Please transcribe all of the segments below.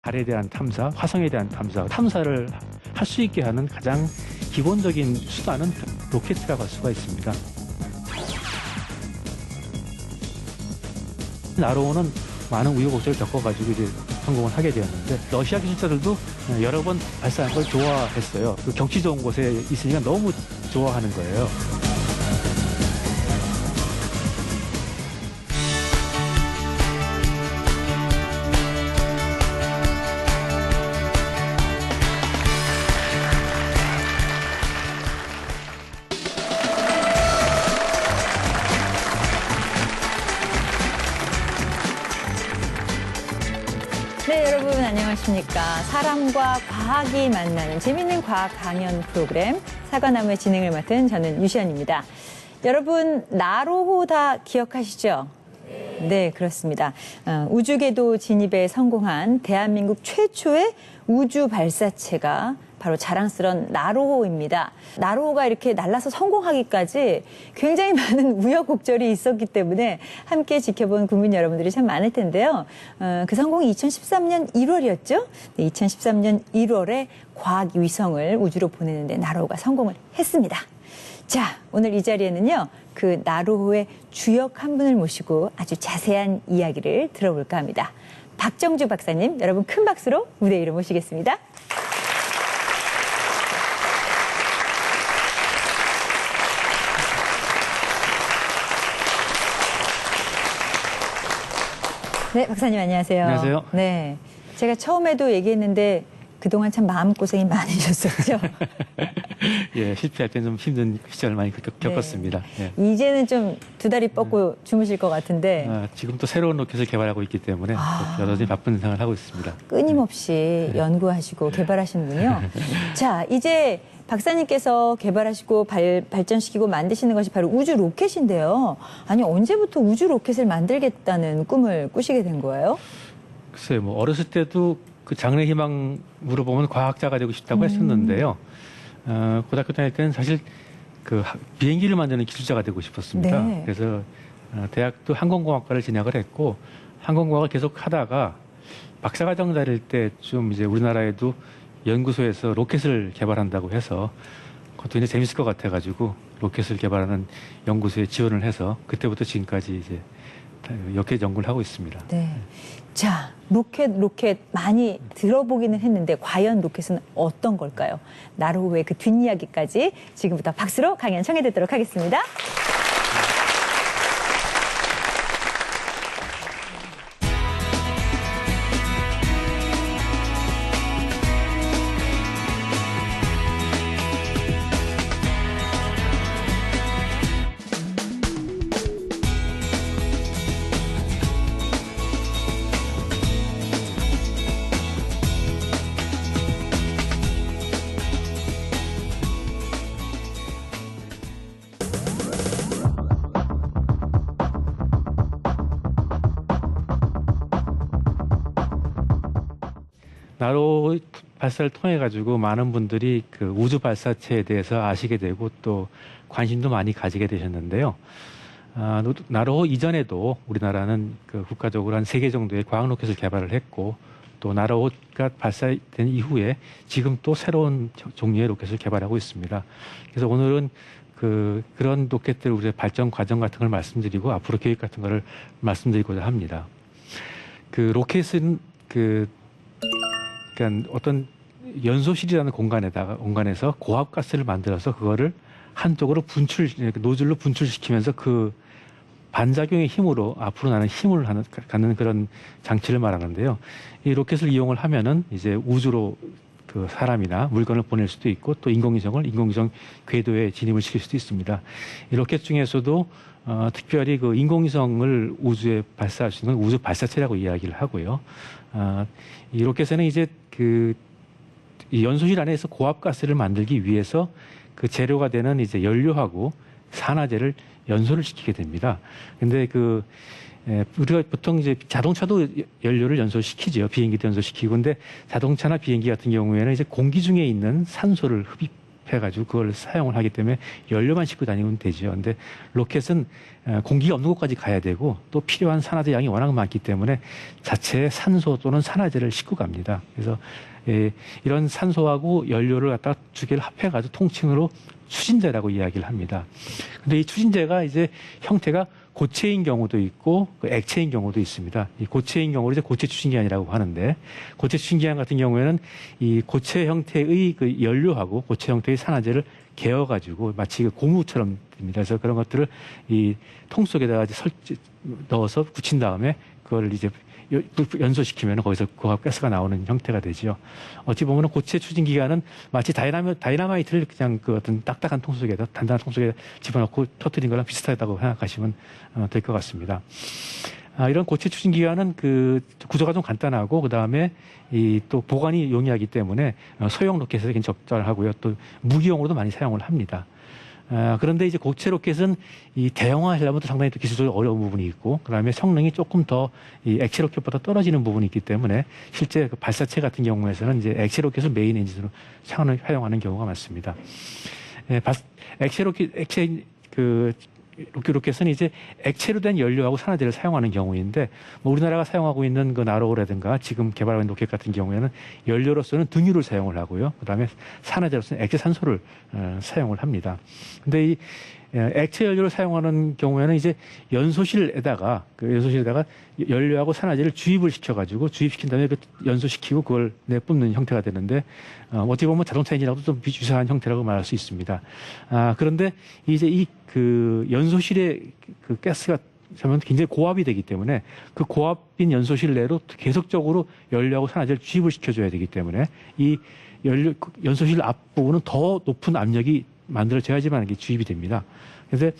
달에 대한 탐사, 화성에 대한 탐사, 탐사를 할 수 있게 하는 가장 기본적인 수단은 로켓이라고 할 수가 있습니다. 나로호는 많은 우여곡절을 겪어가지고 이제 성공을 하게 되었는데, 러시아 기술자들도 여러 번 발사한 걸 좋아했어요. 그 경치 좋은 곳에 있으니까 너무 좋아하는 거예요. 네, 여러분 안녕하십니까. 사람과 과학이 만나는 재미있는 과학 강연 프로그램 사과나무의 진행을 맡은 저는 유시연입니다. 여러분 나로호 다 기억하시죠? 네, 그렇습니다. 우주궤도 진입에 성공한 대한민국 최초의 우주 발사체가 바로 자랑스러운 나로호입니다. 나로호가 이렇게 날아서 성공하기까지 굉장히 많은 우여곡절이 있었기 때문에 함께 지켜본 국민 여러분들이 참 많을 텐데요. 그 성공이 2013년 1월이었죠. 네, 2013년 1월에 과학 위성을 우주로 보내는데 나로호가 성공을 했습니다. 자, 오늘 이 자리에는요, 그 나로호의 주역 한 분을 모시고 아주 자세한 이야기를 들어볼까 합니다. 박정주 박사님, 여러분 큰 박수로 무대 위로 모시겠습니다. 네, 박사님 안녕하세요. 안녕하세요. 네, 제가 처음에도 얘기했는데 그동안 참 마음고생이 많으셨었죠. 예, 실패할 때는 좀 힘든 시절을 많이 겪었습니다. 네. 예. 이제는 좀 두 다리 뻗고 주무실 것 같은데 지금 또 새로운 로켓을 개발하고 있기 때문에 또 여전히 바쁜 생활을 하고 있습니다. 끊임없이 연구하시고 개발하시는군요. 자, 이제 박사님께서 개발하시고 발전시키고 만드시는 것이 바로 우주 로켓인데요. 아니, 언제부터 우주 로켓을 만들겠다는 꿈을 꾸시게 된 거예요? 글쎄요, 뭐 어렸을 때도 그 장래 희망 물어보면 과학자가 되고 싶다고 했었는데요. 고등학교 다닐 때는 사실 그 비행기를 만드는 기술자가 되고 싶었습니다. 네. 그래서 대학도 항공공학과를 진학을 했고, 항공공학을 계속 하다가 박사과정 다닐 때 좀 이제 우리나라에도 연구소에서 로켓을 개발한다고 해서 그것도 이제 재밌을 것 같아가지고 로켓을 개발하는 연구소에 지원을 해서 그때부터 지금까지 이제 로켓 연구를 하고 있습니다. 네. 자, 로켓 많이 들어보기는 했는데 과연 로켓은 어떤 걸까요? 나로호의 그 뒷이야기까지 지금부터 박수로 강연 청해 듣도록 하겠습니다. 나로 발사를 통해 가지고 많은 분들이 그 우주 발사체에 대해서 아시게 되고 또 관심도 많이 가지게 되셨는데요. 나로 이전에도 우리나라는 그 국가적으로 한 3개 정도의 과학 로켓을 개발을 했고, 또 나로가 발사된 이후에 지금 또 새로운 종류의 로켓을 개발하고 있습니다. 그래서 오늘은 그런 로켓들 우리의 발전 과정 같은 걸 말씀드리고 앞으로 계획 같은 거를 말씀드리고자 합니다. 그 로켓은 그러니까 어떤 연소실이라는 공간에서 고압가스를 만들어서 그거를 한쪽으로 노즐로 분출시키면서 그 반작용의 힘으로 앞으로 나는 힘을 갖는 그런 장치를 말하는데요. 이 로켓을 이용을 하면은 이제 우주로 그 사람이나 물건을 보낼 수도 있고, 또 인공위성 궤도에 진입을 시킬 수도 있습니다. 이 로켓 중에서도 특별히 그 인공위성을 우주에 발사할 수 있는 우주 발사체라고 이야기를 하고요. 이 로켓에는 이제 이 연소실 안에서 고압가스를 만들기 위해서 그 재료가 되는 이제 연료하고 산화제를 연소를 시키게 됩니다. 근데 우리가 보통 이제 자동차도 연료를 연소시키죠. 비행기도 연소시키고. 근데 자동차나 비행기 같은 경우에는 이제 공기 중에 있는 산소를 해가지고 그걸 사용을 하기 때문에 연료만 싣고 다니면 되죠. 근데 로켓은 공기가 없는 곳까지 가야 되고 또 필요한 산화제 양이 워낙 많기 때문에 자체 산소 또는 산화제를 싣고 갑니다. 그래서 이런 산소하고 연료를 갖다가 두 개를 합해가지고 통칭으로 추진제라고 이야기를 합니다. 근데 이 추진제가 이제 형태가 고체인 경우도 있고 액체인 경우도 있습니다. 이 고체인 경우를 이제 고체 추진기관이라고 하는데, 고체 추진기관 같은 경우에는 이 고체 형태의 그 연료하고 고체 형태의 산화제를 개어가지고 마치 고무처럼 됩니다. 그래서 그런 것들을 이 통 속에다가 이제 넣어서 굳힌 다음에 그걸 이제 연소시키면 거기서 고압가스가 나오는 형태가 되지요. 어찌 보면 고체 추진기관은 마치 다이나마이트를 그냥 그 어떤 딱딱한 통 속에다, 단단한 통 속에 집어넣고 터뜨린 거랑 비슷하다고 생각하시면 될 것 같습니다. 이런 고체 추진기관은 그 구조가 좀 간단하고 그 다음에 이 또 보관이 용이하기 때문에 소형 로켓에서 굉장히 적절하고요. 또 무기용으로도 많이 사용을 합니다. 그런데 이제 고체 로켓은 이 대형화하려면 또 상당히 또 기술적으로 어려운 부분이 있고, 그 다음에 성능이 조금 더 이 액체 로켓보다 떨어지는 부분이 있기 때문에 실제 그 발사체 같은 경우에서는 이제 액체 로켓을 메인 엔진으로 사용하는 경우가 많습니다. 로켓은 이제 액체로 된 연료하고 산화제를 사용하는 경우인데, 뭐 우리나라가 사용하고 있는 그 나로호라든가 지금 개발하고 있는 로켓 같은 경우에는 연료로서는 등유를 사용을 하고요. 그 다음에 산화제로서는 액체 산소를 사용을 합니다. 근데 이 액체 연료를 사용하는 경우에는 이제 연소실에다가 연료하고 산화제를 주입시킨 다음에 그 연소시키고 그걸 내뿜는 형태가 되는데, 어떻게 보면 자동차 엔진하고도 좀 유사한 형태라고 말할 수 있습니다. 그런데 이제 그 연소실에 그 가스가 그러면 굉장히 고압이 되기 때문에 그 고압인 연소실 내로 계속적으로 연료하고 산화제를 주입을 시켜줘야 되기 때문에 이 연소실 앞부분은 더 높은 압력이 만들어져야지만 이게 주입이 됩니다. 그래서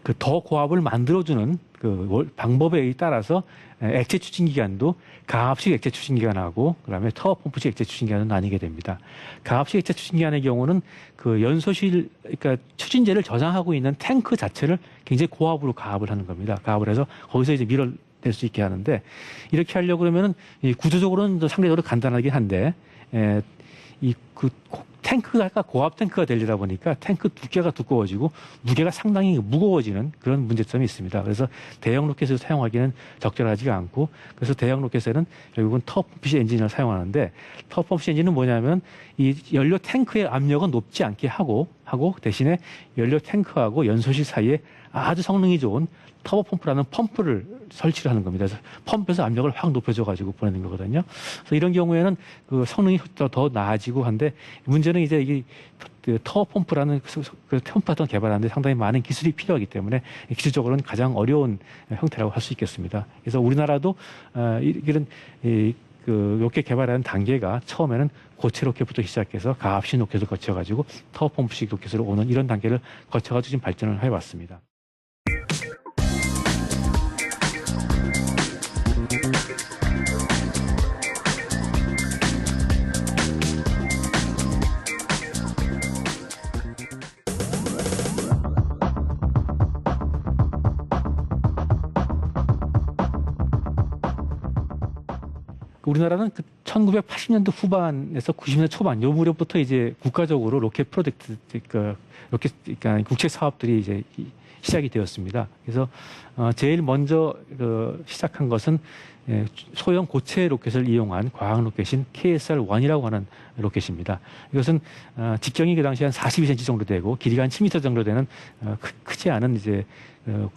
그 더 고압을 만들어주는 그 방법에 따라서 액체 추진기관도 가압식 액체 추진기관하고 그다음에 타워 펌프식 액체 추진기관은 나뉘게 됩니다. 가압식 액체 추진기관의 경우는 그 연소실, 그러니까 추진제를 저장하고 있는 탱크 자체를 굉장히 고압으로 가압을 하는 겁니다. 가압을 해서 거기서 이제 밀어낼 수 있게 하는데, 이렇게 하려고 그러면은 이 구조적으로는 상대적으로 간단하긴 한데, 탱크가 고압 탱크가 되려다 보니까 탱크 두께가 두꺼워지고 무게가 상당히 무거워지는 그런 문제점이 있습니다. 그래서 대형 로켓을 사용하기는 적절하지가 않고, 그래서 대형 로켓에는 결국은 터프식 엔진을 사용하는데, 터프식 엔진은 뭐냐면 이 연료 탱크의 압력은 높지 않게 하고 대신에 연료 탱크하고 연소실 사이에 아주 성능이 좋은 터보 펌프라는 펌프를 설치를 하는 겁니다. 그래서 펌프에서 압력을 확 높여줘가지고 보내는 거거든요. 그래서 이런 경우에는 그 성능이 더 나아지고 한데, 문제는 이제 이게 터보 펌프라는 그 펌프 같은 걸 개발하는데 상당히 많은 기술이 필요하기 때문에 기술적으로는 가장 어려운 형태라고 할 수 있겠습니다. 그래서 우리나라도 이런 그 로켓 개발하는 단계가 처음에는 고체 로켓부터 시작해서 가압식 로켓을 거쳐가지고 터보 펌프식 로켓으로 오는 이런 단계를 거쳐가지고 지금 발전을 해왔습니다. 우리나라는 그 1980년대 후반에서 90년대 초반 요 무렵부터 이제 국가적으로 로켓 프로젝트, 그러니까 국책 사업들이 이제 시작이 되었습니다. 그래서 제일 먼저 시작한 것은 소형 고체 로켓을 이용한 과학 로켓인 KSR-1이라고 하는 로켓입니다. 이것은 직경이 그 당시에 한 42cm 정도 되고 길이가 한 7m 정도 되는 크지 않은 이제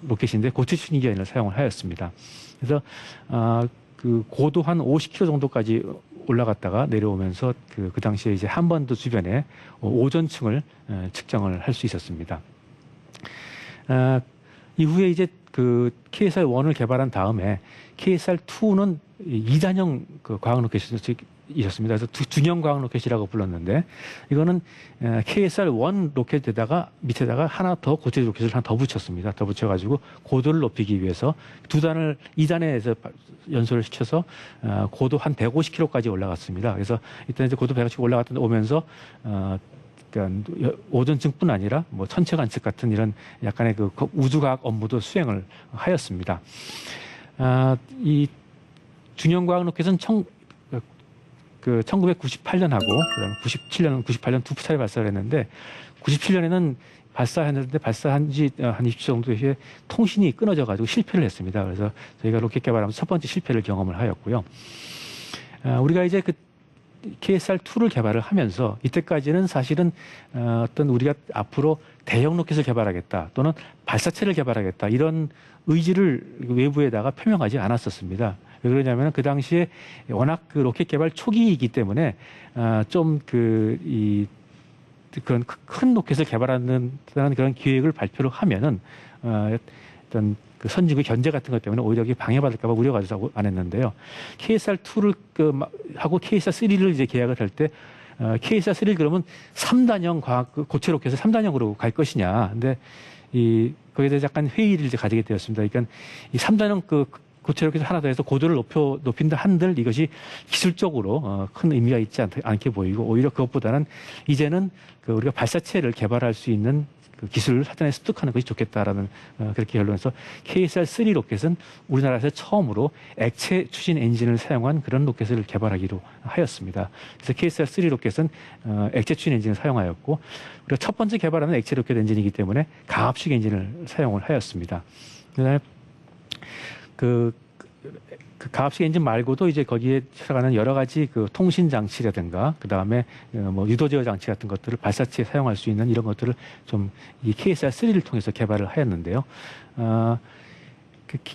로켓인데 고체 추진기관을 사용을 하였습니다. 그래서 그 고도 한 50km 정도까지 올라갔다가 내려오면서 그 당시에 이제 한반도 주변에 오존층을 측정을 할 수 있었습니다. 이후에 이제 그 KSR-1을 개발한 다음에 KSR-2는 2단형 그 과학 로켓이었습니다. 그래서 중형 과학 로켓이라고 불렀는데, 이거는 KSR-1 로켓에다가 밑에다가 하나 더 고체 로켓을 하나 더 붙였습니다. 더 붙여가지고 고도를 높이기 위해서 2단에서 연소를 시켜서 고도 한 150km까지 올라갔습니다. 그래서 일단 이제 고도 150km 올라갔다 오면서 그러니까 오존층뿐 아니라 뭐 천체 관측 같은 이런 약간의 그 우주과학 업무도 수행을 하였습니다. 이 중형 과학 로켓은 그 1998년하고 그다음에 98년 두 차례 발사를 했는데 97년에는 발사했는데 발사한 지 한 20초 정도 후에 통신이 끊어져 가지고 실패를 했습니다. 그래서 저희가 로켓 개발하면서 첫 번째 실패를 경험을 하였고요. 우리가 이제 그 KSR-2를 개발을 하면서 이때까지는 사실은 어떤 우리가 앞으로 대형 로켓을 개발하겠다 또는 발사체를 개발하겠다 이런 의지를 외부에다가 표명하지 않았었습니다. 왜 그러냐면 그 당시에 워낙 그 로켓 개발 초기이기 때문에 좀 그런 큰 로켓을 개발하는 그런 계획을 발표를 하면은 어떤 그 선진국 견제 같은 것 때문에 오히려 방해받을까 봐 우려가지고 안 했는데요. KSR-2를 하고 KSR-3를 이제 계약을 할 때 KSR-3를 그러면 3단형 과학 고체 로켓을 3단형으로 갈 것이냐. 근데 거기에 대해서 약간 회의를 이제 가지게 되었습니다. 그러니까 이 3단형 그 고체 로켓을 하나 더 해서 고도를 높인다 한들 이것이 기술적으로 큰 의미가 있지 않게 보이고 오히려 그것보다는 이제는 그 우리가 발사체를 개발할 수 있는 그 기술을 사전에 습득하는 것이 좋겠다라는 그렇게 결론해서 KSR-3 로켓은 우리나라에서 처음으로 액체 추진 엔진을 사용한 그런 로켓을 개발하기로 하였습니다. 그래서 KSR-3 로켓은 액체 추진 엔진을 사용하였고 우리가 첫 번째 개발하는 액체 로켓 엔진이기 때문에 가압식 엔진을 사용을 하였습니다. 그다음에 그 가압식 엔진 말고도 이제 거기에 들어가는 여러 가지 그 통신 장치라든가 그 다음에 뭐 유도 제어 장치 같은 것들을 발사체에 사용할 수 있는 이런 것들을 좀 이 KSR-3를 통해서 개발을 하였는데요. 그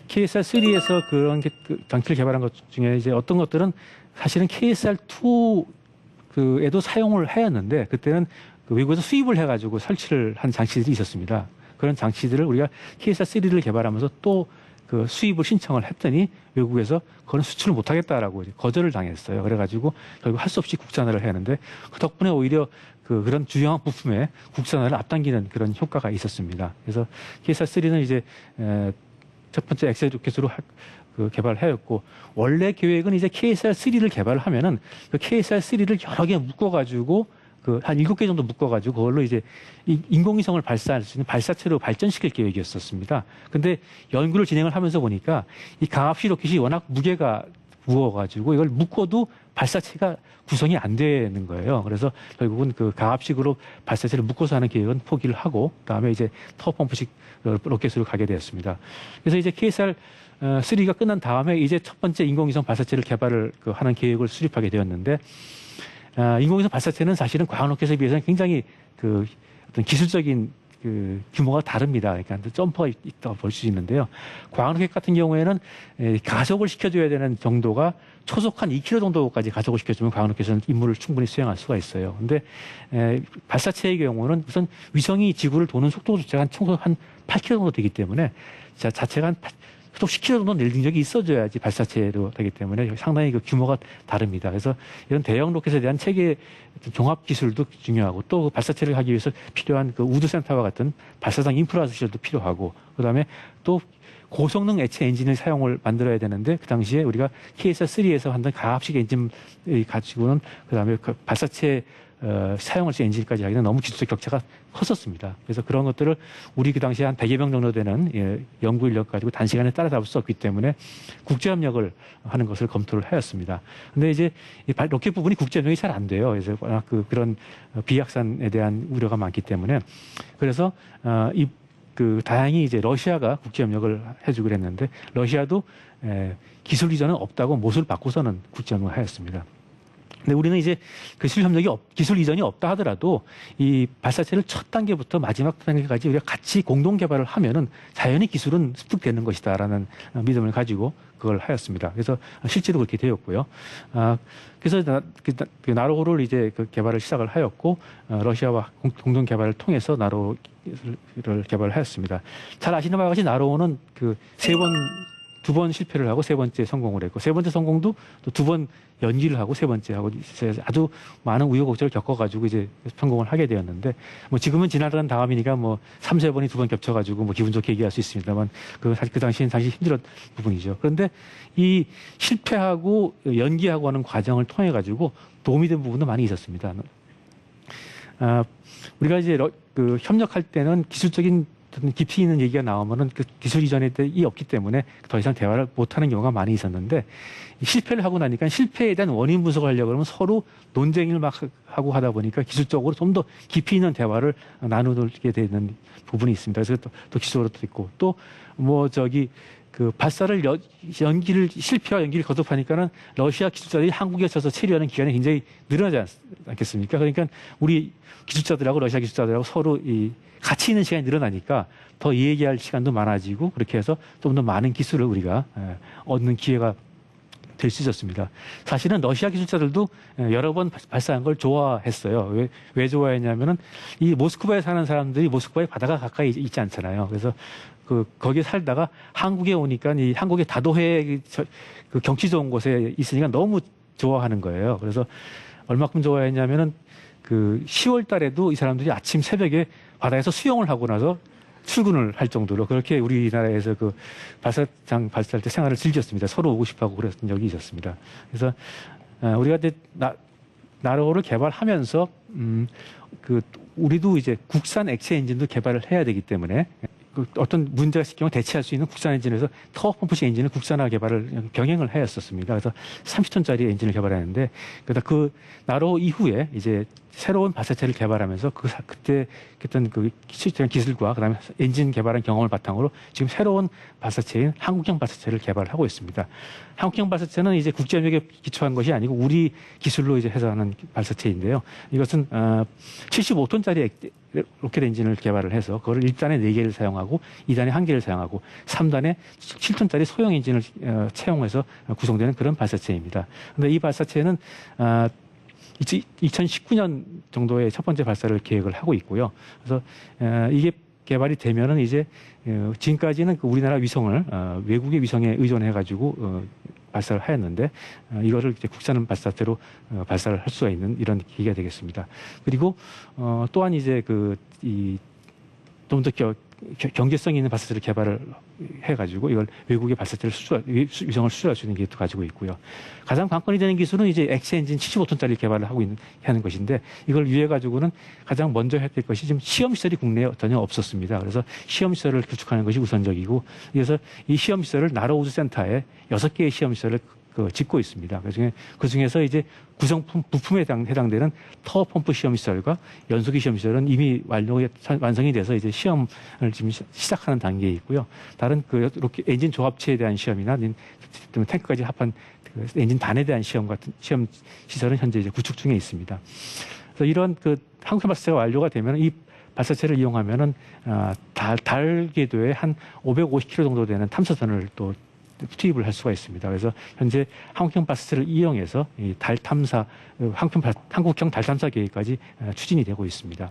KSR-3에서 그런 그 장치를 개발한 것 중에 이제 어떤 것들은 사실은 KSR-2에도 사용을 하였는데 그때는 그 외국에서 수입을 해가지고 설치를 한 장치들이 있었습니다. 그런 장치들을 우리가 KSR-3를 개발하면서 또 그 수입을 신청을 했더니 외국에서 그건 수출을 못하겠다라고 거절을 당했어요. 그래가지고 결국 할 수 없이 국산화를 해야 하는데 그 덕분에 오히려 그런 주요한 부품에 국산화를 앞당기는 그런 효과가 있었습니다. 그래서 KSR-3는 이제 첫 번째 엑셀 로켓으로 개발하였고 원래 계획은 이제 KSR-3를 개발을 하면은 그 KSR-3를 여러 개 묶어가지고 한 7개 정도 묶어가지고 그걸로 이제 인공위성을 발사할 수 있는 발사체로 발전시킬 계획이었었습니다. 근데 연구를 진행을 하면서 보니까 이 가압식 로켓이 워낙 무게가 무거워가지고 이걸 묶어도 발사체가 구성이 안 되는 거예요. 그래서 결국은 그 가압식으로 발사체를 묶어서 하는 계획은 포기를 하고 그다음에 이제 터보펌프식 로켓으로 가게 되었습니다. 그래서 이제 KSR-3가 끝난 다음에 이제 첫 번째 인공위성 발사체를 개발을 하는 계획을 수립하게 되었는데 인공위성 발사체는 사실은 과학 로켓에 비해서는 굉장히 어떤 기술적인 규모가 다릅니다. 그러니까 점퍼가 있다고 볼 수 있는데요. 과학 로켓 같은 경우에는 가속을 시켜줘야 되는 정도가 초속 한 2km 정도까지 가속을 시켜주면 과학 로켓은 임무를 충분히 수행할 수가 있어요. 근데 발사체의 경우는 우선 위성이 지구를 도는 속도조차가 초속 한 8km 정도 되기 때문에 자체가 한 속도 10km 정도 내린 적이 있어줘야지 발사체로 되기 때문에 상당히 그 규모가 다릅니다. 그래서 이런 대형 로켓에 대한 체계 종합 기술도 중요하고 또 그 발사체를 하기 위해서 필요한 그 우주센터와 같은 발사장 인프라 시설도 필요하고 그다음에 또 고성능 액체 엔진을 만들어야 되는데 그 당시에 우리가 KSR-3에서 한던 가압식 엔진 가지고는 그다음에 그 발사체 사용할 수 있는 엔진까지 하기는 너무 기술적 격차가 컸었습니다. 그래서 그런 것들을 우리 그 당시에 한 100여 명 정도 되는 연구 인력 가지고 단시간에 따라잡을 수 없기 때문에 국제협력을 하는 것을 검토를 하였습니다. 근데 이제 로켓 부분이 국제협력이 잘 안 돼요. 그래서 워낙 그런 비약산에 대한 우려가 많기 때문에 그래서 다행히 이제 러시아가 국제협력을 해주기로 했는데 러시아도 기술 이전은 없다고 못을 받고서는 국제협력을 하였습니다. 근데 우리는 이제 기술 이전이 없다 하더라도 이 발사체를 첫 단계부터 마지막 단계까지 우리가 같이 공동 개발을 하면은 자연히 기술은 습득되는 것이다라는 믿음을 가지고 그걸 하였습니다. 그래서 실제로 그렇게 되었고요. 그래서 나로호를 이제 개발을 시작을 하였고 러시아와 공동 개발을 통해서 나로호를 개발을 하였습니다. 잘 아시는 바와 같이 나로호는 두 번 실패를 하고 세 번째 성공을 했고 세 번째 성공도 또 두 번 연기를 하고 세 번째 하고 아주 많은 우여곡절을 겪어가지고 이제 성공을 하게 되었는데 뭐 지금은 지나간 다음이니까 뭐 3-4번이 두 번 겹쳐가지고 뭐 기분 좋게 얘기할 수 있습니다만 사실 그 당시엔 사실 힘들었던 부분이죠. 그런데 이 실패하고 연기하고 하는 과정을 통해 가지고 도움이 된 부분도 많이 있었습니다. 우리가 이제 협력할 때는 기술적인 어떤 깊이 있는 얘기가 나오면은 그 기술 이전이 없기 때문에 더 이상 대화를 못하는 경우가 많이 있었는데 실패를 하고 나니까 실패에 대한 원인 분석을 하려고 그러면 서로 논쟁을 막 하고 하다 보니까 기술적으로 좀 더 깊이 있는 대화를 나누게 되는 부분이 있습니다. 그래서 또 기술적으로도 있고 또 뭐 저기 그 발사를 실패와 연기를 거듭하니까는 러시아 기술자들이 한국에 와서 체류하는 기간이 굉장히 늘어나지 않겠습니까? 그러니까 우리 기술자들하고 러시아 기술자들하고 서로 이 같이 있는 시간이 늘어나니까 더 얘기할 시간도 많아지고 그렇게 해서 좀 더 많은 기술을 우리가 얻는 기회가 될 수 있었습니다. 사실은 러시아 기술자들도 여러 번 발사한 걸 좋아했어요. 왜 좋아했냐면은 이 모스크바에 사는 사람들이 모스크바에 바다가 가까이 있지 않잖아요. 그래서 거기에 살다가 한국에 오니까 이 한국의 다도해 그 경치 좋은 곳에 있으니까 너무 좋아하는 거예요. 그래서 얼마큼 좋아했냐면은 그 10월 달에도 이 사람들이 아침 새벽에 바다에서 수영을 하고 나서 출근을 할 정도로 그렇게 우리나라에서 그 발사장 발사할 때 생활을 즐겼습니다. 서로 오고 싶어 하고 그랬던 적이 있었습니다. 그래서 우리가 이제 나로호를 개발하면서 우리도 이제 국산 액체 엔진도 개발을 해야 되기 때문에 어떤 문제가 있을 경우 대체할 수 있는 국산 엔진에서 타워 펌프식 엔진을 국산화 개발을 병행을 했었습니다. 그래서 30톤짜리 엔진을 개발했는데 그 나로호 이후에 이제 새로운 발사체를 개발하면서 그때 했던 그 기술과 그다음에 엔진 개발한 경험을 바탕으로 지금 새로운 발사체인 한국형 발사체를 개발하고 있습니다. 한국형 발사체는 이제 국제협력에 기초한 것이 아니고 우리 기술로 이제 해서 하는 발사체인데요. 이것은 75톤짜리 로켓 엔진을 개발을 해서 그걸 1단에 4개를 사용하고 2단에 1개를 사용하고 3단에 7톤짜리 소형 엔진을 채용해서 구성되는 그런 발사체입니다. 그런데 이 발사체는 2019년 정도에 첫 번째 발사를 계획을 하고 있고요. 그래서 이게 개발이 되면은 이제 지금까지는 그 우리나라 위성을 외국의 위성에 의존해 가지고 발사를 하였는데 이거를 이제 국산 발사체로 발사를 할 수가 있는 이런 기회가 되겠습니다. 그리고 또한 이제 좀 더 경제성 있는 발사체를 개발을 해가지고 이걸 외국의 발사체를 위성을 수출할 수 있는 기회도 가지고 있고요. 가장 관건이 되는 기술은 이제 엑스 엔진 75톤짜리 개발을 하는 것인데 이걸 위해 가지고는 가장 먼저 해야 될 것이 지금 시험 시설이 국내에 전혀 없었습니다. 그래서 시험 시설을 구축하는 것이 우선적이고 그래서 이 시험 시설을 나로호 우주센터에 6개의 시험 시설을 짓고 있습니다. 그중에서 이제 구성품 부품에 해당되는 타워 펌프 시험 시설과 연소기 시험 시설은 이미 완성이 돼서 이제 시험을 지금 시작하는 단계에 있고요. 다른 이렇게 엔진 조합체에 대한 시험이나 탱크까지 합한 엔진 단에 대한 시험 같은 시험 시설은 현재 이제 구축 중에 있습니다. 그래서 이런 한국형 발사체가 완료가 되면 이 발사체를 이용하면은 달 궤도에 한 550km 정도 되는 탐사선을 또 투입을 할 수가 있습니다. 그래서 현재 한국형 발사체를 이용해서 이 달 탐사, 한국형 달 탐사 계획까지 추진이 되고 있습니다.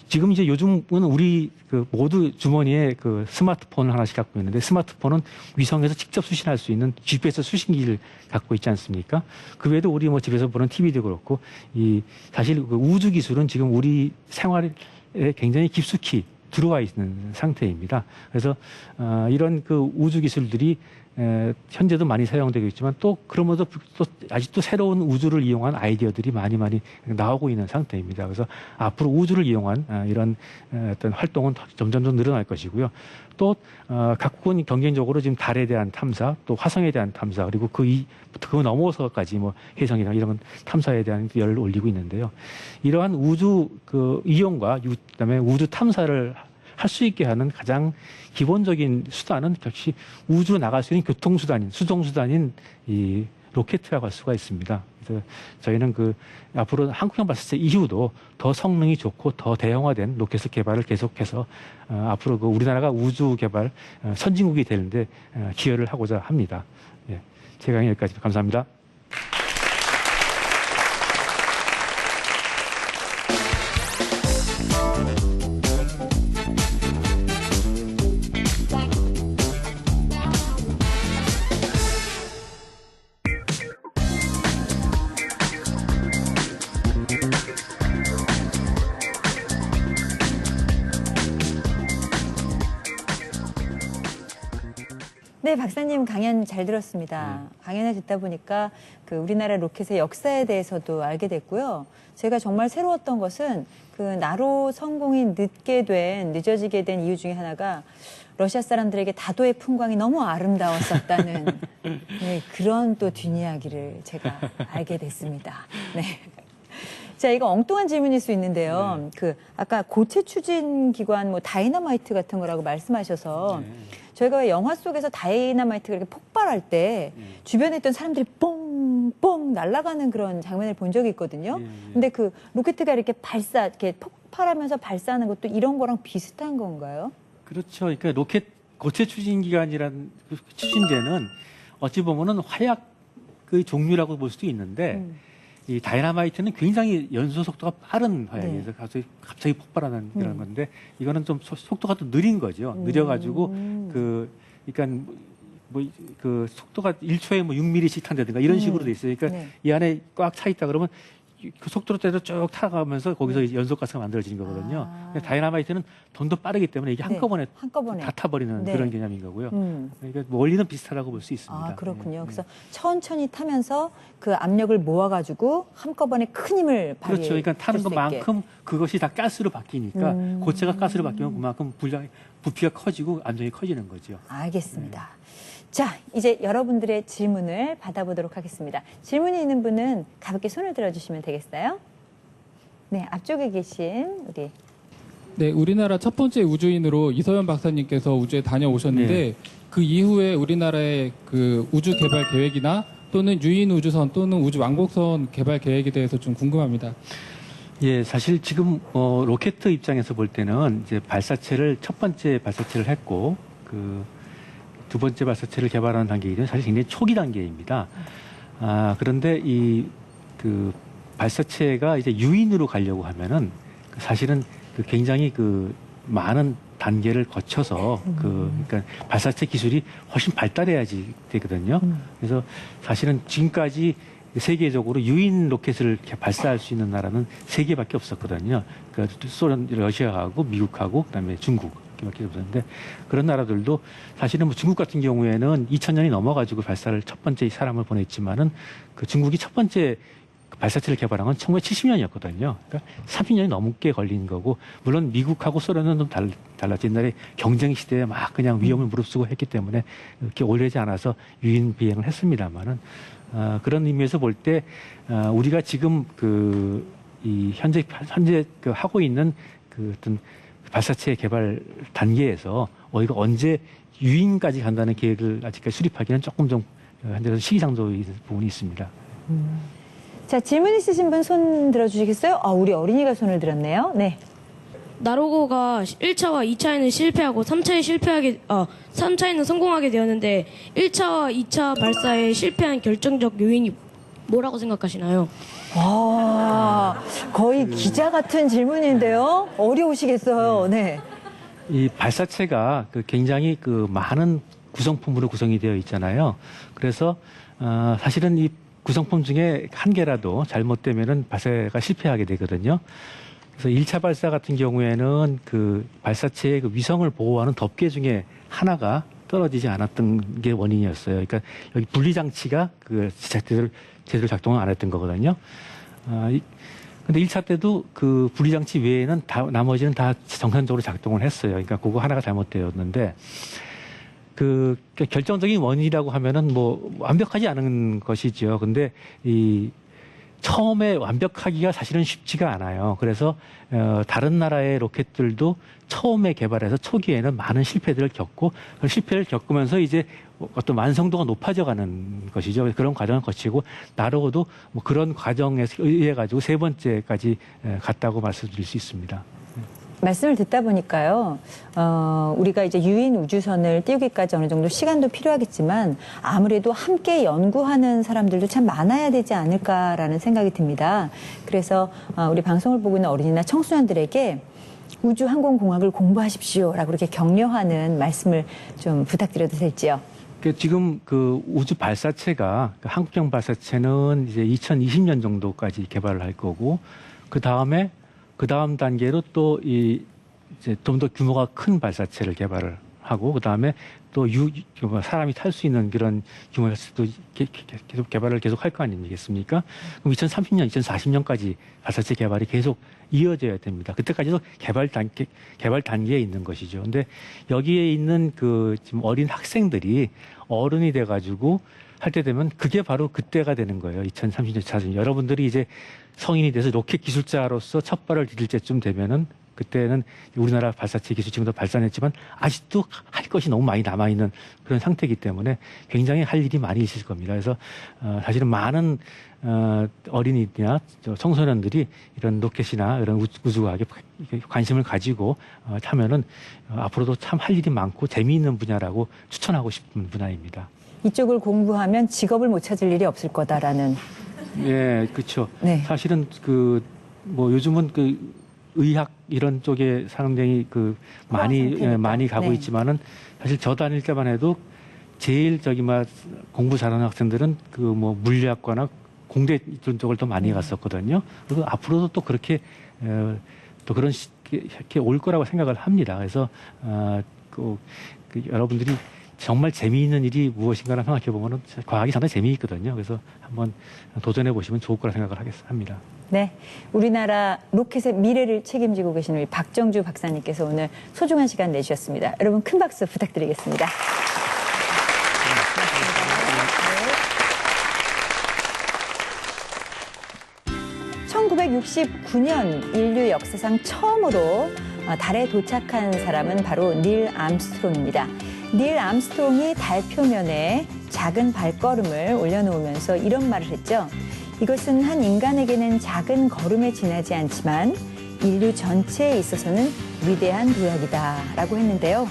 지금 이제 요즘은 우리 모두 주머니에 스마트폰을 하나씩 갖고 있는데 스마트폰은 위성에서 직접 수신할 수 있는 GPS 수신기를 갖고 있지 않습니까? 그 외에도 우리 집에서 보는 TV도 그렇고 사실 우주 기술은 지금 우리 생활에 굉장히 깊숙이 들어와 있는 상태입니다. 그래서 이런 우주 기술들이 현재도 많이 사용되고 있지만 또 그러면서 또 아직도 새로운 우주를 이용한 아이디어들이 많이 나오고 있는 상태입니다. 그래서 앞으로 우주를 이용한 이런 어떤 활동은 점점 더 늘어날 것이고요. 또 각국은 경쟁적으로 지금 달에 대한 탐사, 또 화성에 대한 탐사, 그리고 그거 넘어서까지 해성이나 이런 탐사에 대한 열을 올리고 있는데요. 이러한 우주 이용과 그다음에 우주 탐사를 할 수 있게 하는 가장 기본적인 수단은 역시 우주로 나갈 수 있는 수송수단인 이 로켓이라고 할 수가 있습니다. 그래서 저희는 앞으로 한국형 발사체 이후도 더 성능이 좋고 더 대형화된 로켓 개발을 계속해서 앞으로 우리나라가 우주 개발 선진국이 되는데 기여를 하고자 합니다. 예, 제 강의 여기까지입니다. 감사합니다. 네, 박사님 강연 잘 들었습니다. 강연을 듣다 보니까 그 우리나라 로켓의 역사에 대해서도 알게 됐고요. 제가 정말 새로웠던 것은 그 나로 성공이 늦어지게 된 이유 중에 하나가 러시아 사람들에게 다도의 풍광이 너무 아름다웠었다는 네, 그런 또 뒷이야기를 제가 알게 됐습니다. 네. 자, 이거 엉뚱한 질문일 수 있는데요. 그 아까 고체 추진 기관 뭐 다이너마이트 같은 거라고 말씀하셔서 저희가 왜 영화 속에서 다이너마이트가 이렇게 폭발할 때 주변에 있던 사람들이 뽕뽕 날아가는 그런 장면을 본 적이 있거든요. 근데 그 로켓가 이렇게 이렇게 폭발하면서 발사하는 것도 이런 거랑 비슷한 건가요? 그렇죠. 그러니까 로켓 고체 추진 기관이라는 그 추진제는 어찌 보면은 화약의 종류라고 볼 수도 있는데 이 다이너마이트는 굉장히 연소 속도가 빠른 화약이에요. 갑자기 폭발하는 그런 건데 이거는 좀 속도가 또 느린 거죠. 느려가지고 그러니까 그 속도가 1초에 뭐 6mm씩 탄다든가 이런 식으로 돼 있어요. 그러니까 이 안에 꽉 차 있다 그러면 그 속도로 때도 쭉 타가면서 거기서 연소가스가 만들어지는 거거든요. 다이너마이트는 좀 더 빠르기 때문에 이게 한꺼번에 다 타버리는 그런 개념인 거고요. 그러니까 원리는 비슷하다고 볼 수 있습니다. 아, 그렇군요. 그래서 천천히 타면서 그 압력을 모아가지고 한꺼번에 큰 힘을 발휘할 그렇죠. 그러니까 타는 것만큼 그것이 다 가스로 바뀌니까 고체가 가스로 바뀌면 그만큼 부피가 커지고 압력이 커지는 거죠. 알겠습니다. 자, 이제 여러분들의 질문을 받아보도록 하겠습니다. 질문이 있는 분은 가볍게 손을 들어주시면 되겠어요? 네, 앞쪽에 계신 우리. 네, 우리나라 첫 번째 우주인으로 이서연 박사님께서 우주에 다녀오셨는데 그 이후에 우리나라의 그 우주 개발 계획이나 또는 유인 우주선 또는 우주 왕복선 개발 계획에 대해서 좀 궁금합니다. 예, 사실 지금 로켓 입장에서 볼 때는 이제 첫 번째 발사체를 했고 두 번째 발사체를 개발하는 단계이긴 사실 굉장히 초기 단계입니다. 그런데 그 발사체가 이제 유인으로 가려고 하면은 사실은 굉장히 많은 단계를 거쳐서 그러니까 발사체 기술이 훨씬 발달해야지 되거든요. 그래서 사실은 지금까지 세계적으로 유인 로켓을 발사할 수 있는 나라는 3개밖에 없었거든요. 그러니까 소련, 러시아하고 미국하고 그다음에 중국. 밖에 없었는데 그런 나라들도 사실은 뭐 중국 같은 경우에는 2000년이 넘어가지고 발사를 첫 번째 사람을 보냈지만은 그 중국이 첫 번째 발사체를 개발한 건 1970년이었거든요. 그러니까 30년이 넘게 걸린 거고 물론 미국하고 소련은 좀 달랐죠. 옛날에 경쟁 시대에 막 그냥 위험을 무릅쓰고 했기 때문에 이렇게 오래지 않아서 유인 비행을 했습니다만은 그런 의미에서 볼 때 우리가 지금 현재 하고 있는 어떤 발사체 개발 단계에서 이거 언제 유인까지 간다는 계획을 아직까지 수립하기는 조금 좀 현재는 시기상조의 부분이 있습니다. 자, 질문 있으신 분 손 들어주시겠어요? 우리 어린이가 손을 들었네요. 네. 나로호가 1차와 2차에는 실패하고 3차에는 성공하게 되었는데 1차와 2차 발사에 실패한 결정적 요인이 뭐라고 생각하시나요? 와, 거의 기자 같은 질문인데요. 어려우시겠어요. 네. 이 발사체가 굉장히 많은 구성품으로 구성이 되어 있잖아요. 그래서 사실은 이 구성품 중에 한 개라도 잘못되면은 발사가 실패하게 되거든요. 그래서 1차 발사 같은 경우에는 그 발사체의 그 위성을 보호하는 덮개 중에 하나가 떨어지지 않았던 게 원인이었어요. 그러니까 여기 분리 장치가 제대로 작동을 안 했던 거거든요. 근데 1차 때도 그 분리 장치 외에는 나머지는 다 정상적으로 작동을 했어요. 그러니까 그거 하나가 잘못되었는데 결정적인 원인이라고 하면은 뭐 완벽하지 않은 것이죠. 근데 처음에 완벽하기가 사실은 쉽지가 않아요. 그래서 다른 나라의 로켓들도 처음에 개발해서 초기에는 많은 실패들을 겪고 그 실패를 겪으면서 이제 어떤 완성도가 높아져가는 것이죠. 그런 과정을 거치고 나로호도 뭐 그런 과정에 의해 가지고 3번째까지 갔다고 말씀드릴 수 있습니다. 말씀을 듣다 보니까요, 우리가 이제 유인 우주선을 띄우기까지 어느 정도 시간도 필요하겠지만 아무래도 함께 연구하는 사람들도 참 많아야 되지 않을까라는 생각이 듭니다. 그래서 우리 방송을 보고 있는 어린이나 청소년들에게 우주항공공학을 공부하십시오라고 그렇게 격려하는 말씀을 좀 부탁드려도 될지요. 지금 그 우주 발사체가 한국형 발사체는 이제 2020년 정도까지 개발을 할 거고 그 다음 단계로 또 이제 좀 더 규모가 큰 발사체를 개발을 하고 그다음에 또 사람이 탈 수 있는 그런 규모의 또 계속 개발을 계속 할 거 아니겠습니까? 그럼 2030년, 2040년까지 발사체 개발이 계속 이어져야 됩니다. 그때까지도 개발 단계에 있는 것이죠. 근데 여기에 있는 그 지금 어린 학생들이 어른이 돼가지고 할 때 되면 그게 바로 그때가 되는 거예요. 2030년, 2040년. 여러분들이 이제 성인이 돼서 로켓 기술자로서 첫 발을 디딜 때쯤 되면은 그때는 우리나라 발사체 기술 지금도 발전했지만 아직도 할 것이 너무 많이 남아있는 그런 상태이기 때문에 굉장히 할 일이 많이 있을 겁니다. 그래서 사실은 많은 어린이나 청소년들이 이런 로켓이나 이런 우주과학에 관심을 가지고 하면은 앞으로도 참 할 일이 많고 재미있는 분야라고 추천하고 싶은 분야입니다. 이쪽을 공부하면 직업을 못 찾을 일이 없을 거다라는. 예, 그렇죠. 네. 사실은 뭐 요즘은 의학 이런 쪽에 상당히 많이 가고 네. 있지만은 사실 저 다닐 때만 해도 제일 공부 잘하는 학생들은 뭐 물리학과나 공대 이런 쪽을 더 많이 갔었거든요. 그리고 앞으로도 또 그렇게 또 그런 이렇게 올 거라고 생각을 합니다. 그래서 여러분들이 정말 재미있는 일이 무엇인가를 생각해 보면은 과학이 상당히 재미있거든요. 그래서 한번 도전해 보시면 좋을 거라 생각을 합니다. 네, 우리나라 로켓의 미래를 책임지고 계신 우리 박정주 박사님께서 오늘 소중한 시간 내주셨습니다. 여러분 큰 박수 부탁드리겠습니다. (1969년) 인류 역사상 처음으로 달에 도착한 사람은 바로 닐 암스트롱입니다. 닐 암스트롱이 달 표면에 작은 발걸음을 올려놓으면서 이런 말을 했죠. 이것은 한 인간에게는 작은 걸음에 지나지 않지만 인류 전체에 있어서는 위대한 도약이다라고 했는데요.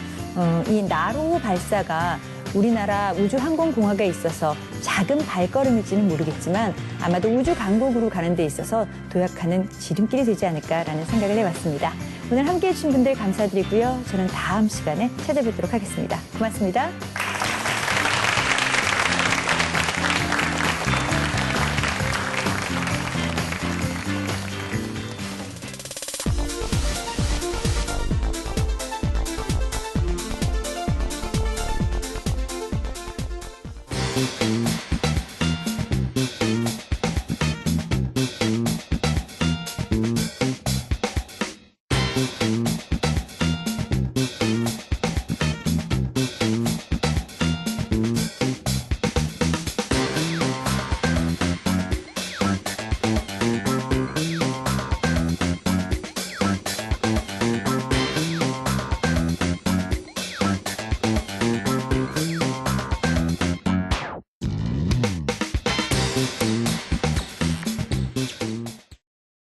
이 나로 발사가 우리나라 우주항공공학에 있어서 작은 발걸음일지는 모르겠지만 아마도 우주 강국으로 가는 데 있어서 도약하는 지름길이 되지 않을까라는 생각을 해봤습니다. 오늘 함께해 주신 분들 감사드리고요. 저는 다음 시간에 찾아뵙도록 하겠습니다. 고맙습니다.